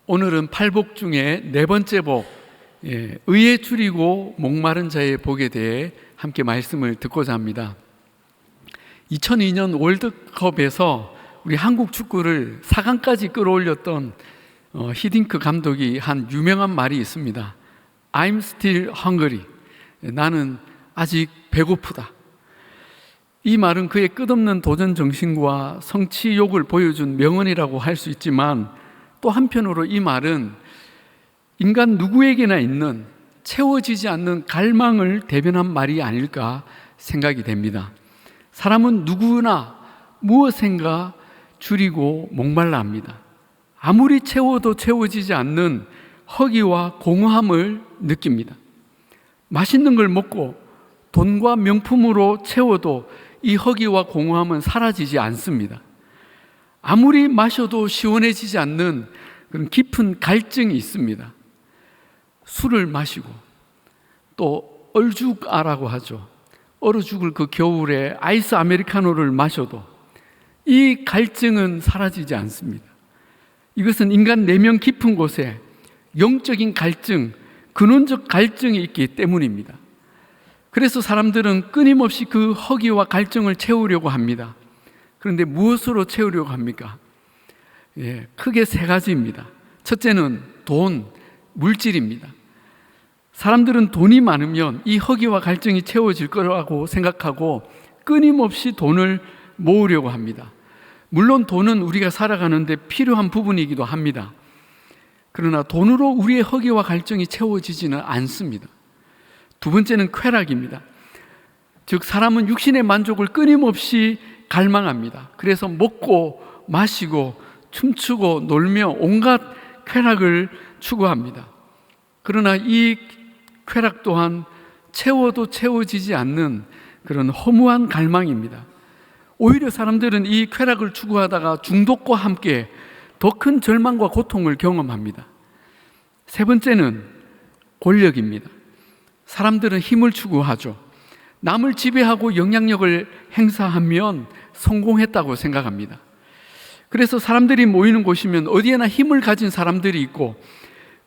오늘은 팔복 중에 네 번째 복, 의에 줄이고 목마른 자의 복에 대해 함께 말씀을 듣고자 합니다. 2002년 월드컵에서 우리 한국 축구를 4강까지 끌어올렸던 히딩크 감독이 한 유명한 말이 있습니다. I'm still hungry. 나는 아직 배고프다. 이 말은 그의 끝없는 도전 정신과 성취욕을 보여준 명언이라고 할 수 있지만, 또 한편으로 이 말은 인간 누구에게나 있는 채워지지 않는 갈망을 대변한 말이 아닐까 생각이 됩니다. 사람은 누구나 무엇인가 줄이고 목말라 합니다. 아무리 채워도 채워지지 않는 허기와 공허함을 느낍니다. 맛있는 걸 먹고 돈과 명품으로 채워도 이 허기와 공허함은 사라지지 않습니다. 아무리 마셔도 시원해지지 않는 그런 깊은 갈증이 있습니다. 술을 마시고 또 얼죽아라고 하죠. 얼어 죽을 그 겨울에 아이스 아메리카노를 마셔도 이 갈증은 사라지지 않습니다. 이것은 인간 내면 깊은 곳에 영적인 갈증, 근원적 갈증이 있기 때문입니다. 그래서 사람들은 끊임없이 그 허기와 갈증을 채우려고 합니다. 그런데 무엇으로 채우려고 합니까? 크게 세 가지입니다. 첫째는 돈, 물질입니다. 사람들은 돈이 많으면 이 허기와 갈증이 채워질 거라고 생각하고 끊임없이 돈을 모으려고 합니다. 물론 돈은 우리가 살아가는데 필요한 부분이기도 합니다. 그러나 돈으로 우리의 허기와 갈증이 채워지지는 않습니다. 두 번째는 쾌락입니다. 즉, 사람은 육신의 만족을 끊임없이 갈망합니다. 그래서 먹고 마시고 춤추고 놀며 온갖 쾌락을 추구합니다. 그러나 이 쾌락 또한 채워도 채워지지 않는 그런 허무한 갈망입니다. 오히려 사람들은 이 쾌락을 추구하다가 중독과 함께 더 큰 절망과 고통을 경험합니다. 세 번째는 권력입니다. 사람들은 힘을 추구하죠. 남을 지배하고 영향력을 행사하면 성공했다고 생각합니다. 그래서 사람들이 모이는 곳이면 어디에나 힘을 가진 사람들이 있고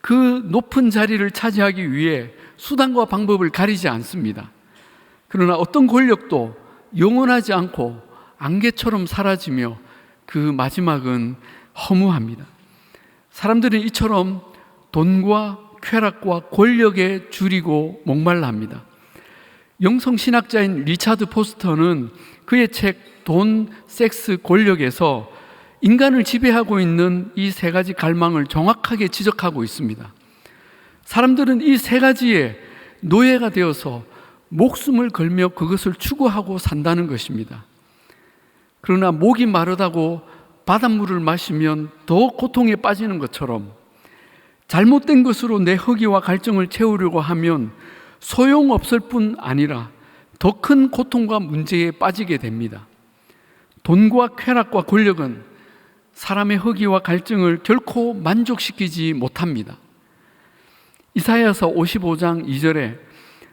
그 높은 자리를 차지하기 위해 수단과 방법을 가리지 않습니다. 그러나 어떤 권력도 영원하지 않고 안개처럼 사라지며 그 마지막은 허무합니다. 사람들은 이처럼 돈과 쾌락과 권력에 줄이고 목말라 합니다. 영성신학자인 리차드 포스터는 그의 책 돈, 섹스, 권력에서 인간을 지배하고 있는 이 세 가지 갈망을 정확하게 지적하고 있습니다. 사람들은 이 세 가지에 노예가 되어서 목숨을 걸며 그것을 추구하고 산다는 것입니다. 그러나 목이 마르다고 바닷물을 마시면 더 고통에 빠지는 것처럼 잘못된 것으로 내 허기와 갈증을 채우려고 하면 소용없을 뿐 아니라 더 큰 고통과 문제에 빠지게 됩니다. 돈과 쾌락과 권력은 사람의 허기와 갈증을 결코 만족시키지 못합니다. 이사야서 55장 2절에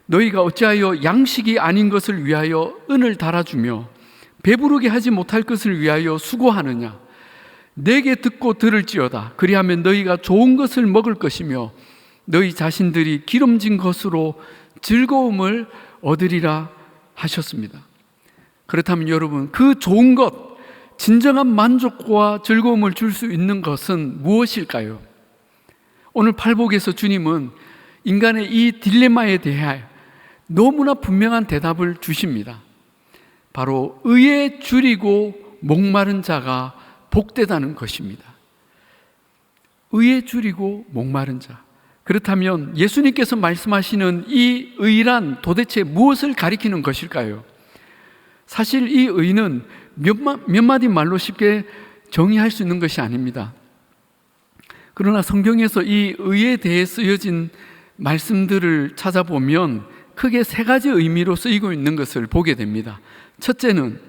너희가 어찌하여 양식이 아닌 것을 위하여 은을 달아주며 배부르게 하지 못할 것을 위하여 수고하느냐. 내게 듣고 들을지어다. 그리하면 너희가 좋은 것을 먹을 것이며 너희 자신들이 기름진 것으로 즐거움을 얻으리라 하셨습니다. 그렇다면 여러분, 그 좋은 것, 진정한 만족과 즐거움을 줄 수 있는 것은 무엇일까요? 오늘 팔복에서 주님은 인간의 이 딜레마에 대해 너무나 분명한 대답을 주십니다. 바로 의에 줄이고 목마른 자가 복되다는 것입니다. 의에 줄이고 목마른 자. 그렇다면 예수님께서 말씀하시는 이 의란 도대체 무엇을 가리키는 것일까요? 사실 이 의는 몇 마디 말로 쉽게 정의할 수 있는 것이 아닙니다. 그러나 성경에서 이 의에 대해 쓰여진 말씀들을 찾아보면 크게 세 가지 의미로 쓰이고 있는 것을 보게 됩니다. 첫째는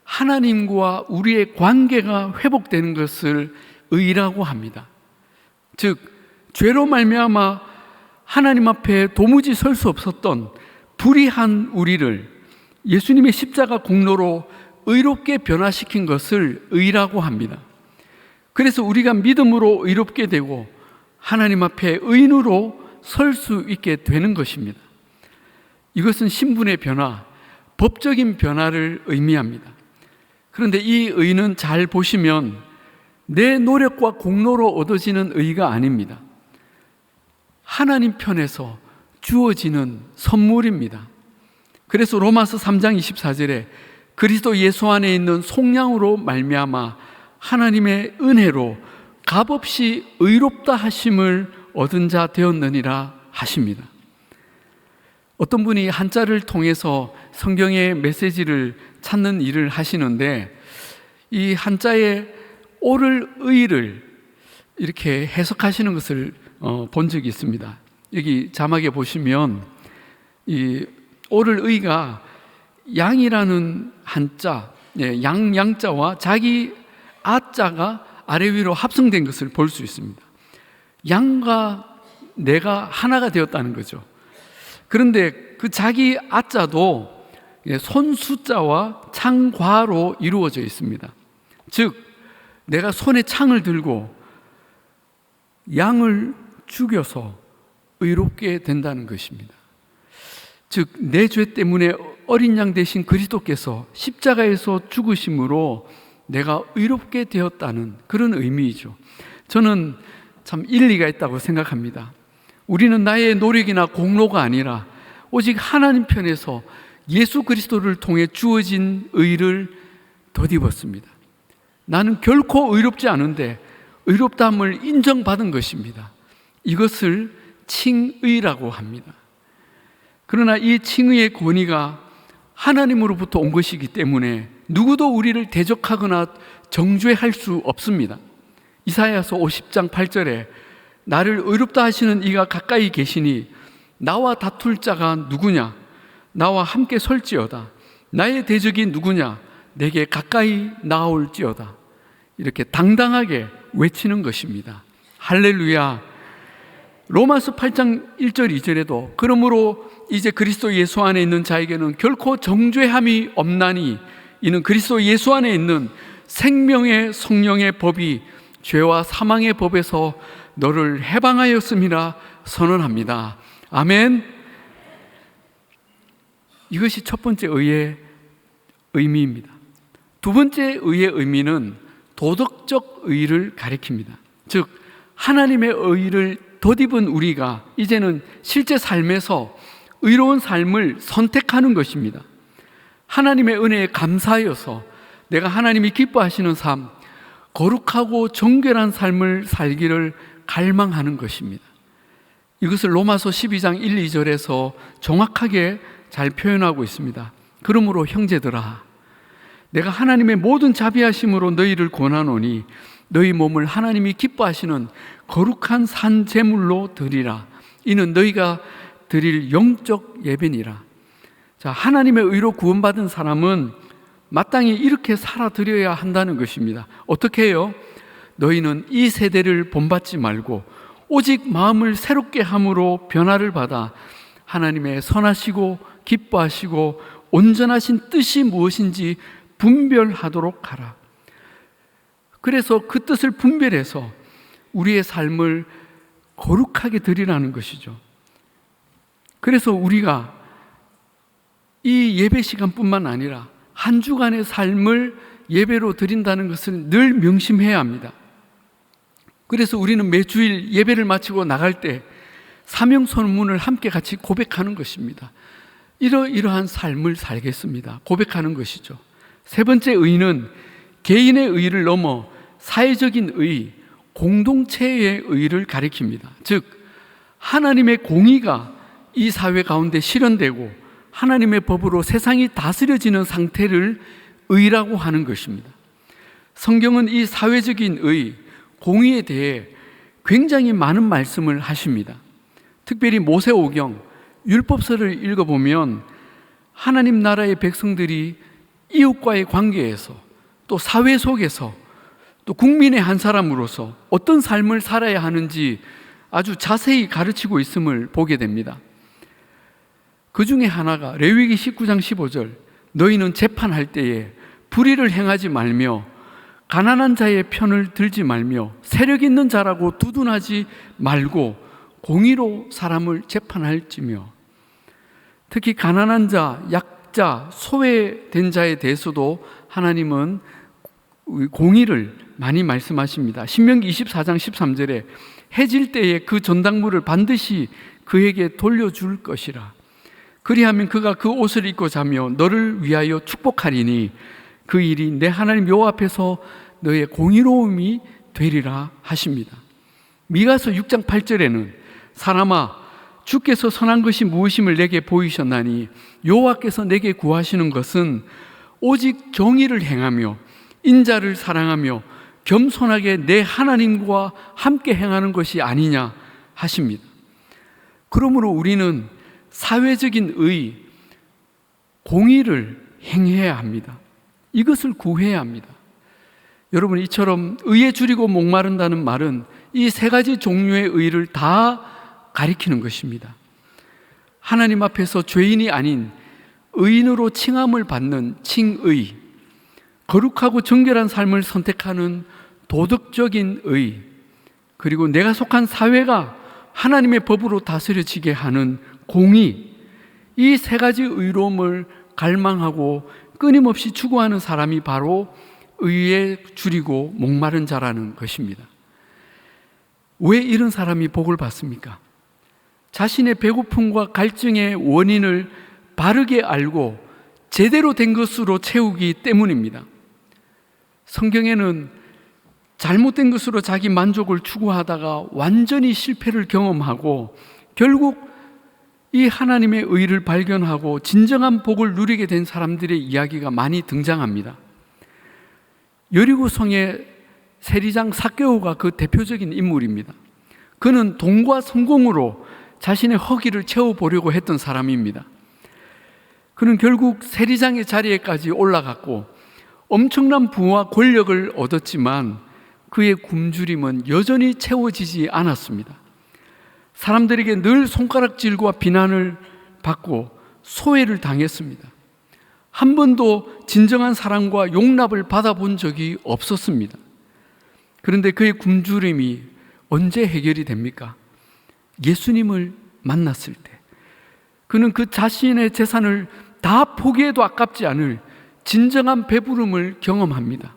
하나님과 우리의 관계가 회복되는 것을 의라고 합니다. 즉, 죄로 말미암아 하나님 앞에 도무지 설 수 없었던 불의한 우리를 예수님의 십자가 공로로 의롭게 변화시킨 것을 의라고 합니다. 그래서 우리가 믿음으로 의롭게 되고 하나님 앞에 의인으로 설 수 있게 되는 것입니다. 이것은 신분의 변화, 법적인 변화를 의미합니다. 그런데 이 의는 잘 보시면 내 노력과 공로로 얻어지는 의가 아닙니다. 하나님 편에서 주어지는 선물입니다. 그래서 로마서 3장 24절에 그리스도 예수 안에 있는 속량으로 말미암아 하나님의 은혜로 값없이 의롭다 하심을 얻은 자 되었느니라 하십니다. 어떤 분이 한자를 통해서 성경의 메시지를 찾는 일을 하시는데 이 한자의 옳을 의를 이렇게 해석하시는 것을 본 적이 있습니다. 여기 자막에 보시면 이 옳을 의가 양이라는 한자, 양자와 자기 아자가 아래 위로 합성된 것을 볼 수 있습니다. 양과 내가 하나가 되었다는 거죠. 그런데 그 자기 아자도 손수자와 창과로 이루어져 있습니다. 즉 내가 손에 창을 들고 양을 죽여서 의롭게 된다는 것입니다. 즉 내 죄 때문에 어린 양 되신 그리스도께서 십자가에서 죽으심으로 내가 의롭게 되었다는 그런 의미이죠. 저는 참 일리가 있다고 생각합니다. 우리는 나의 노력이나 공로가 아니라 오직 하나님 편에서 예수 그리스도를 통해 주어진 의를 덧입었습니다. 나는 결코 의롭지 않은데 의롭다함을 인정받은 것입니다. 이것을 칭의라고 합니다. 그러나 이 칭의의 권위가 하나님으로부터 온 것이기 때문에 누구도 우리를 대적하거나 정죄할 수 없습니다. 이사야서 50장 8절에 나를 의롭다 하시는 이가 가까이 계시니 나와 다툴 자가 누구냐? 나와 함께 설지어다. 나의 대적이 누구냐? 내게 가까이 나올지어다. 이렇게 당당하게 외치는 것입니다. 할렐루야. 로마서 8장 1절 2절에도 그러므로 이제 그리스도 예수 안에 있는 자에게는 결코 정죄함이 없나니 이는 그리스도 예수 안에 있는 생명의 성령의 법이 죄와 사망의 법에서 너를 해방하였음이라 선언합니다. 아멘. 이것이 첫 번째 의의 의미입니다. 두 번째 의의 의미는 도덕적 의를 가리킵니다. 즉 하나님의 의를 덧입은 우리가 이제는 실제 삶에서 의로운 삶을 선택하는 것입니다. 하나님의 은혜에 감사하여서 내가 하나님이 기뻐하시는 삶, 거룩하고 정결한 삶을 살기를 갈망하는 것입니다. 이것을 로마서 12장 1, 2절에서 정확하게 잘 표현하고 있습니다. 그러므로 형제들아, 내가 하나님의 모든 자비하심으로 너희를 권하노니 너희 몸을 하나님이 기뻐하시는 거룩한 산 제물로 드리라. 이는 너희가 드릴 영적 예배니라. 자, 하나님의 의로 구원받은 사람은 마땅히 이렇게 살아드려야 한다는 것입니다. 어떻게 해요? 너희는 이 세대를 본받지 말고 오직 마음을 새롭게 함으로 변화를 받아 하나님의 선하시고 기뻐하시고 온전하신 뜻이 무엇인지 분별하도록 하라. 그래서 그 뜻을 분별해서 우리의 삶을 거룩하게 드리라는 것이죠. 그래서 우리가 이 예배 시간뿐만 아니라 한 주간의 삶을 예배로 드린다는 것을 늘 명심해야 합니다. 그래서 우리는 매주일 예배를 마치고 나갈 때 사명 선문을 함께 같이 고백하는 것입니다. 이러한 삶을 살겠습니다. 고백하는 것이죠. 세 번째 의는 개인의 의를 넘어 사회적인 의, 공동체의 의를 가리킵니다. 즉 하나님의 공의가 이 사회 가운데 실현되고 하나님의 법으로 세상이 다스려지는 상태를 의라고 하는 것입니다. 성경은 이 사회적인 의, 공의에 대해 굉장히 많은 말씀을 하십니다. 특별히 모세오경, 율법서를 읽어보면 하나님 나라의 백성들이 이웃과의 관계에서 또 사회 속에서 또 국민의 한 사람으로서 어떤 삶을 살아야 하는지 아주 자세히 가르치고 있음을 보게 됩니다. 그 중에 하나가 레위기 19장 15절 너희는 재판할 때에 불의를 행하지 말며 가난한 자의 편을 들지 말며 세력 있는 자라고 두둔하지 말고 공의로 사람을 재판할지며. 특히 가난한 자, 약자, 소외된 자에 대해서도 하나님은 공의를 많이 말씀하십니다. 신명기 24장 13절에 해질 때에 그 전당물을 반드시 그에게 돌려줄 것이라. 그리하면 그가 그 옷을 입고 자며 너를 위하여 축복하리니 그 일이 내 하나님 여호와 앞에서 너의 공의로움이 되리라 하십니다. 미가서 6장 8절에는 사람아, 주께서 선한 것이 무엇임을 내게 보이셨나니 여호와께서 내게 구하시는 것은 오직 정의를 행하며 인자를 사랑하며 겸손하게 내 하나님과 함께 행하는 것이 아니냐 하십니다. 그러므로 우리는 사회적인 의, 공의를 행해야 합니다. 이것을 구해야 합니다. 여러분, 이처럼 의에 줄이고 목마른다는 말은 이 세 가지 종류의 의를 다 가리키는 것입니다. 하나님 앞에서 죄인이 아닌 의인으로 칭함을 받는 칭의, 거룩하고 정결한 삶을 선택하는 도덕적인 의, 그리고 내가 속한 사회가 하나님의 법으로 다스려지게 하는 공의, 이 세 가지 의로움을 갈망하고 끊임없이 추구하는 사람이 바로 의에 줄이고 목마른 자라는 것입니다. 왜 이런 사람이 복을 받습니까? 자신의 배고픔과 갈증의 원인을 바르게 알고 제대로 된 것으로 채우기 때문입니다. 성경에는 잘못된 것으로 자기 만족을 추구하다가 완전히 실패를 경험하고 결국 이 하나님의 의를 발견하고 진정한 복을 누리게 된 사람들의 이야기가 많이 등장합니다. 여리고성의 세리장 삭개오가 그 대표적인 인물입니다. 그는 돈과 성공으로 자신의 허기를 채워보려고 했던 사람입니다. 그는 결국 세리장의 자리에까지 올라갔고 엄청난 부와 권력을 얻었지만 그의 굶주림은 여전히 채워지지 않았습니다. 사람들에게 늘 손가락질과 비난을 받고 소외를 당했습니다. 한 번도 진정한 사랑과 용납을 받아본 적이 없었습니다. 그런데 그의 굶주림이 언제 해결이 됩니까? 예수님을 만났을 때. 그는 그 자신의 재산을 다 포기해도 아깝지 않을 진정한 배부름을 경험합니다.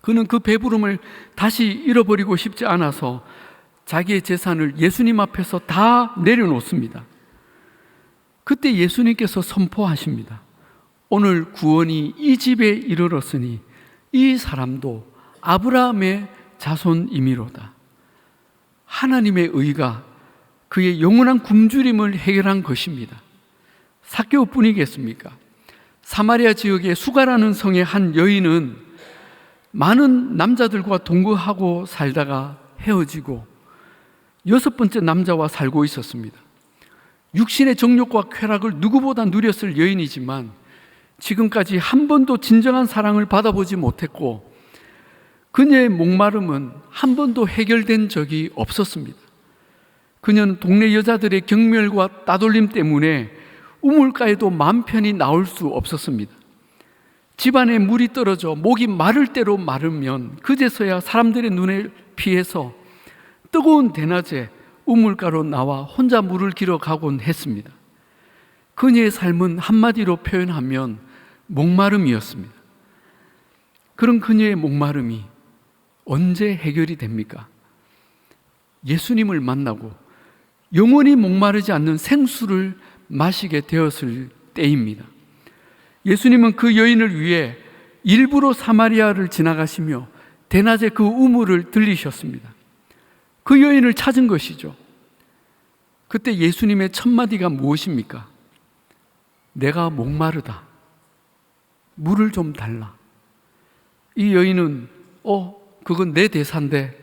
그는 그 배부름을 다시 잃어버리고 싶지 않아서 자기의 재산을 예수님 앞에서 다 내려놓습니다. 그때 예수님께서 선포하십니다. 오늘 구원이 이 집에 이르렀으니 이 사람도 아브라함의 자손이미로다. 하나님의 의가 그의 영원한 굶주림을 해결한 것입니다. 삭개오뿐이겠습니까? 사마리아 지역의 수가라는 성의 한 여인은 많은 남자들과 동거하고 살다가 헤어지고 6번째 남자와 살고 있었습니다. 육신의 정욕과 쾌락을 누구보다 누렸을 여인이지만 지금까지 한 번도 진정한 사랑을 받아보지 못했고 그녀의 목마름은 한 번도 해결된 적이 없었습니다. 그녀는 동네 여자들의 경멸과 따돌림 때문에 우물가에도 마음 편히 나올 수 없었습니다. 집안에 물이 떨어져 목이 마를 대로 마르면 그제서야 사람들의 눈에 피해서 뜨거운 대낮에 우물가로 나와 혼자 물을 길어 가곤 했습니다. 그녀의 삶은 한마디로 표현하면 목마름이었습니다. 그런 그녀의 목마름이 언제 해결이 됩니까? 예수님을 만나고 영원히 목마르지 않는 생수를 마시게 되었을 때입니다. 예수님은 그 여인을 위해 일부러 사마리아를 지나가시며 대낮에 그 우물을 들리셨습니다. 그 여인을 찾은 것이죠. 그때 예수님의 첫 마디가 무엇입니까? 내가 목마르다. 물을 좀 달라. 이 여인은 그건 내 대사인데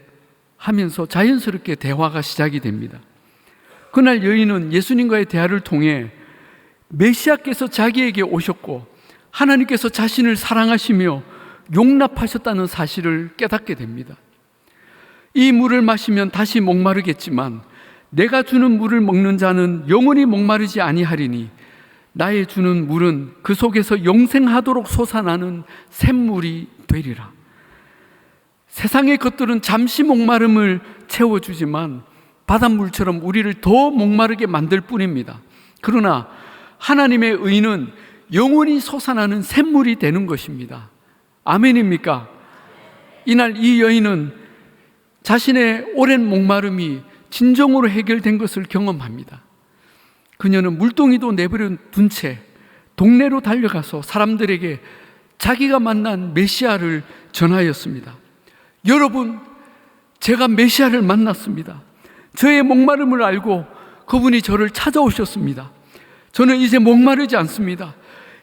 하면서 자연스럽게 대화가 시작이 됩니다. 그날 여인은 예수님과의 대화를 통해 메시아께서 자기에게 오셨고 하나님께서 자신을 사랑하시며 용납하셨다는 사실을 깨닫게 됩니다. 이 물을 마시면 다시 목마르겠지만 내가 주는 물을 먹는 자는 영원히 목마르지 아니하리니 나의 주는 물은 그 속에서 영생하도록 솟아나는 샘물이 되리라. 세상의 것들은 잠시 목마름을 채워주지만 바닷물처럼 우리를 더 목마르게 만들 뿐입니다. 그러나 하나님의 의는 영원히 솟아나는 샘물이 되는 것입니다. 아멘입니까? 이날 이 여인은 자신의 오랜 목마름이 진정으로 해결된 것을 경험합니다. 그녀는 물동이도 내버려 둔 채 동네로 달려가서 사람들에게 자기가 만난 메시아를 전하였습니다. 여러분, 제가 메시아를 만났습니다. 저의 목마름을 알고 그분이 저를 찾아오셨습니다. 저는 이제 목마르지 않습니다.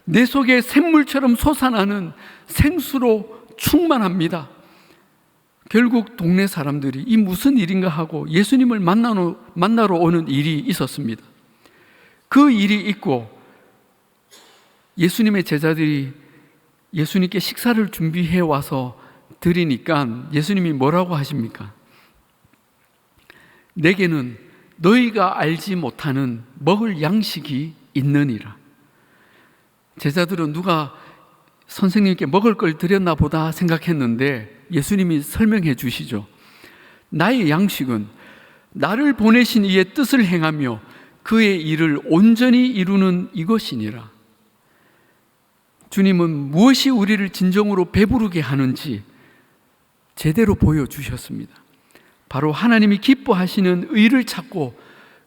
내 속에 샘물처럼 솟아나는 생수로 충만합니다. 결국 동네 사람들이 이 무슨 일인가 하고 예수님을 만나러 오는 일이 있었습니다. 그 일이 있고 예수님의 제자들이 예수님께 식사를 준비해 와서 드리니까 예수님이 뭐라고 하십니까? 내게는 너희가 알지 못하는 먹을 양식이 있느니라. 제자들은 누가 선생님께 먹을 걸 드렸나 보다 생각했는데 예수님이 설명해 주시죠. 나의 양식은 나를 보내신 이의 뜻을 행하며 그의 일을 온전히 이루는 이것이니라. 주님은 무엇이 우리를 진정으로 배부르게 하는지 제대로 보여주셨습니다. 바로 하나님이 기뻐하시는 의를 찾고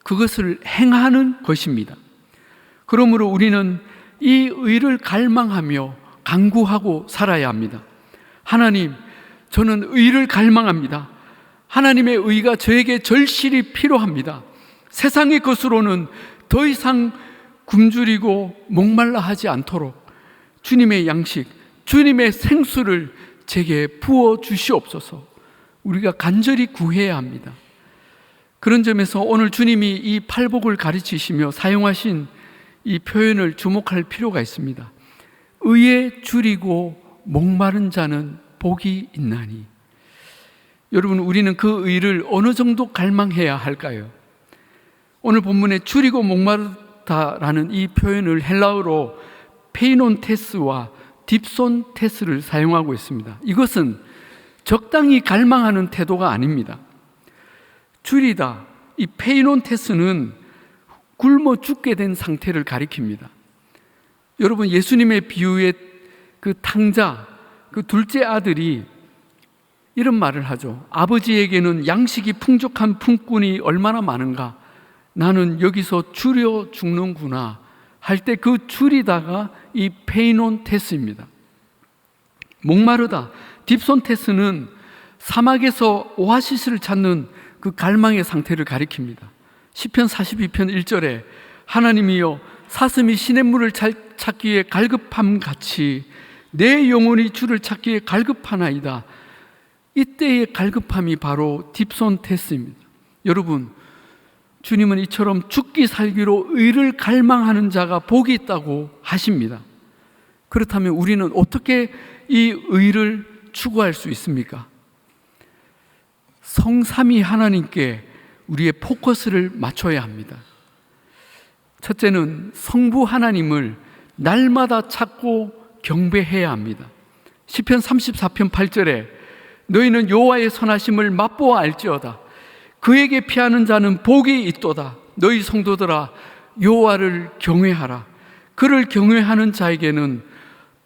그것을 행하는 것입니다. 그러므로 우리는 이 의를 갈망하며 간구하고 살아야 합니다. 하나님, 저는 의를 갈망합니다. 하나님의 의가 저에게 절실히 필요합니다. 세상의 것으로는 더 이상 굶주리고 목말라 하지 않도록 주님의 양식, 주님의 생수를 제게 부어 주시옵소서. 우리가 간절히 구해야 합니다. 그런 점에서 오늘 주님이 이 팔복을 가르치시며 사용하신 이 표현을 주목할 필요가 있습니다. 의에 줄이고 목마른 자는 복이 있나니. 여러분, 우리는 그 의를 어느 정도 갈망해야 할까요? 오늘 본문에 줄이고 목마르다라는 이 표현을 헬라어로 페이논테스와 딥손테스를 사용하고 있습니다. 이것은 적당히 갈망하는 태도가 아닙니다. 줄이다, 이 페이논테스는 굶어 죽게 된 상태를 가리킵니다. 여러분, 예수님의 비유의 그 탕자, 그 둘째 아들이 이런 말을 하죠. 아버지에게는 양식이 풍족한 품꾼이 얼마나 많은가, 나는 여기서 줄여 죽는구나 할 때 그 줄이다가 이 페이논테스입니다. 목마르다, 딥손테스는 사막에서 오아시스를 찾는 그 갈망의 상태를 가리킵니다. 시편 42편 1절에 하나님이여 사슴이 시냇물을 찾기에 갈급함 같이 내 영혼이 주를 찾기에 갈급하나이다. 이때의 갈급함이 바로 딥손테스입니다. 여러분, 주님은 이처럼 죽기 살기로 의를 갈망하는 자가 복이 있다고 하십니다. 그렇다면 우리는 어떻게 이 의를 추구할 수 있습니까? 성삼위 하나님께 우리의 포커스를 맞춰야 합니다. 첫째는 성부 하나님을 날마다 찾고 경배해야 합니다. 시편 34편 8절에 너희는 여호와의 선하심을 맛보아 알지어다. 그에게 피하는 자는 복이 있도다. 너희 성도들아 여호와를 경외하라. 그를 경외하는 자에게는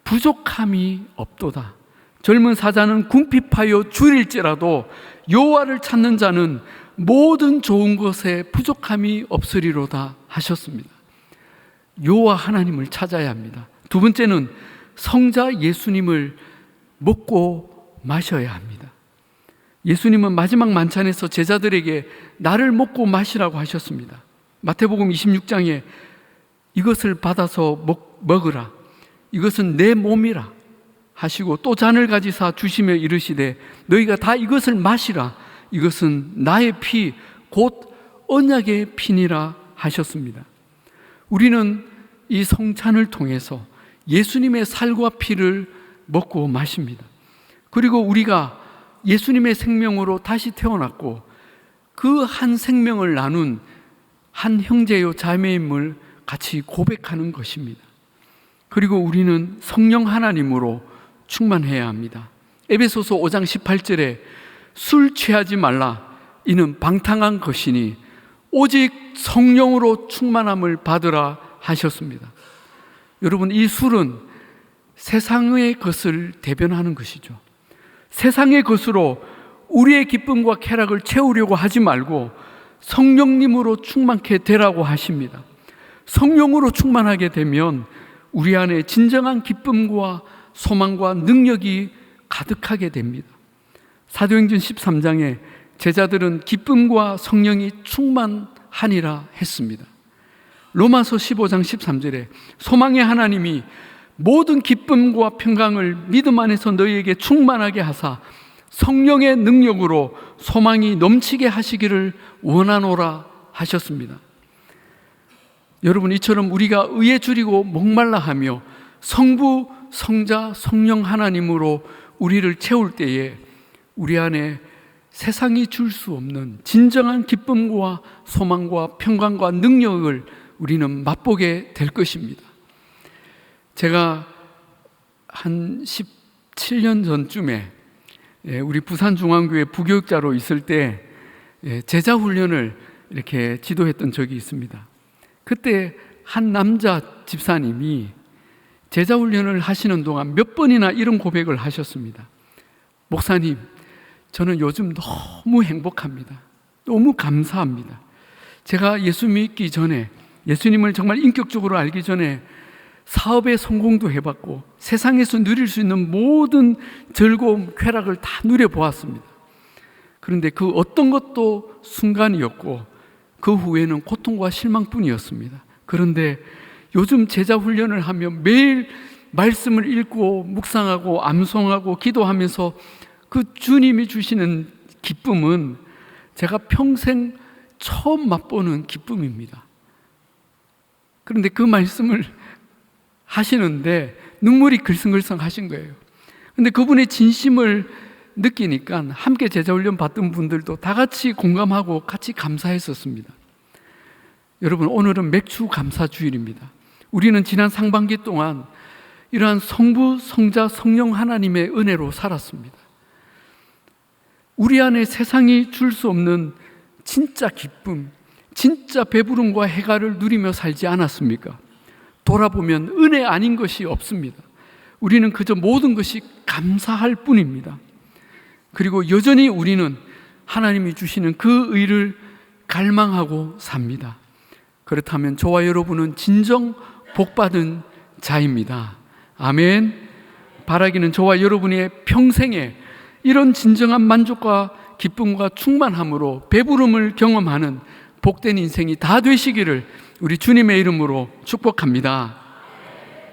부족함이 없도다. 젊은 사자는 궁핍하여 줄일지라도 여호와를 찾는 자는 모든 좋은 것에 부족함이 없으리로다 하셨습니다. 여호와 하나님을 찾아야 합니다. 두 번째는 성자 예수님을 먹고 마셔야 합니다. 예수님은 마지막 만찬에서 제자들에게 나를 먹고 마시라고 하셨습니다. 마태복음 26장에 이것을 받아서 먹으라. 이것은 내 몸이라 하시고 또 잔을 가지사 주시며 이르시되 너희가 다 이것을 마시라. 이것은 나의 피 곧 언약의 피니라 하셨습니다. 우리는 이 성찬을 통해서 예수님의 살과 피를 먹고 마십니다. 그리고 우리가 예수님의 생명으로 다시 태어났고 그 한 생명을 나눈 한 형제요 자매임을 같이 고백하는 것입니다. 그리고 우리는 성령 하나님으로 충만해야 합니다. 에베소서 5장 18절에 술 취하지 말라, 이는 방탕한 것이니 오직 성령으로 충만함을 받으라 하셨습니다. 여러분, 이 술은 세상의 것을 대변하는 것이죠. 세상의 것으로 우리의 기쁨과 쾌락을 채우려고 하지 말고 성령님으로 충만케 되라고 하십니다. 성령으로 충만하게 되면 우리 안에 진정한 기쁨과 소망과 능력이 가득하게 됩니다. 사도행전 13장에 제자들은 기쁨과 성령이 충만하니라 했습니다. 로마서 15장 13절에 소망의 하나님이 모든 기쁨과 평강을 믿음 안에서 너희에게 충만하게 하사 성령의 능력으로 소망이 넘치게 하시기를 원하노라 하셨습니다. 여러분, 이처럼 우리가 의에 줄이고 목말라 하며 성부, 성자, 성령 하나님으로 우리를 채울 때에 우리 안에 세상이 줄 수 없는 진정한 기쁨과 소망과 평강과 능력을 우리는 맛보게 될 것입니다. 제가 한 17년 전쯤에 우리 부산중앙교회 부교육자로 있을 때 제자 훈련을 이렇게 지도했던 적이 있습니다. 그때 한 남자 집사님이 제자 훈련을 하시는 동안 몇 번이나 이런 고백을 하셨습니다. 목사님, 저는 요즘 너무 행복합니다. 너무 감사합니다. 제가 예수 믿기 전에, 예수님을 정말 인격적으로 알기 전에 사업의 성공도 해봤고 세상에서 누릴 수 있는 모든 즐거움, 쾌락을 다 누려보았습니다. 그런데 그 어떤 것도 순간이었고 그 후에는 고통과 실망뿐이었습니다. 그런데 요즘 제자 훈련을 하며 매일 말씀을 읽고 묵상하고 암송하고 기도하면서 그 주님이 주시는 기쁨은 제가 평생 처음 맛보는 기쁨입니다. 그런데 그 말씀을 하시는데 눈물이 글썽글썽 하신 거예요. 그런데 그분의 진심을 느끼니까 함께 제자훈련 받던 분들도 다 같이 공감하고 같이 감사했었습니다. 여러분, 오늘은 맥주 감사 주일입니다. 우리는 지난 상반기 동안 이러한 성부, 성자, 성령 하나님의 은혜로 살았습니다. 우리 안에 세상이 줄 수 없는 진짜 기쁨, 진짜 배부름과 해가를 누리며 살지 않았습니까? 돌아보면 은혜 아닌 것이 없습니다. 우리는 그저 모든 것이 감사할 뿐입니다. 그리고 여전히 우리는 하나님이 주시는 그 의를 갈망하고 삽니다. 그렇다면 저와 여러분은 진정 복받은 자입니다. 아멘. 바라기는 저와 여러분의 평생에 이런 진정한 만족과 기쁨과 충만함으로 배부름을 경험하는 복된 인생이 다 되시기를 우리 주님의 이름으로 축복합니다.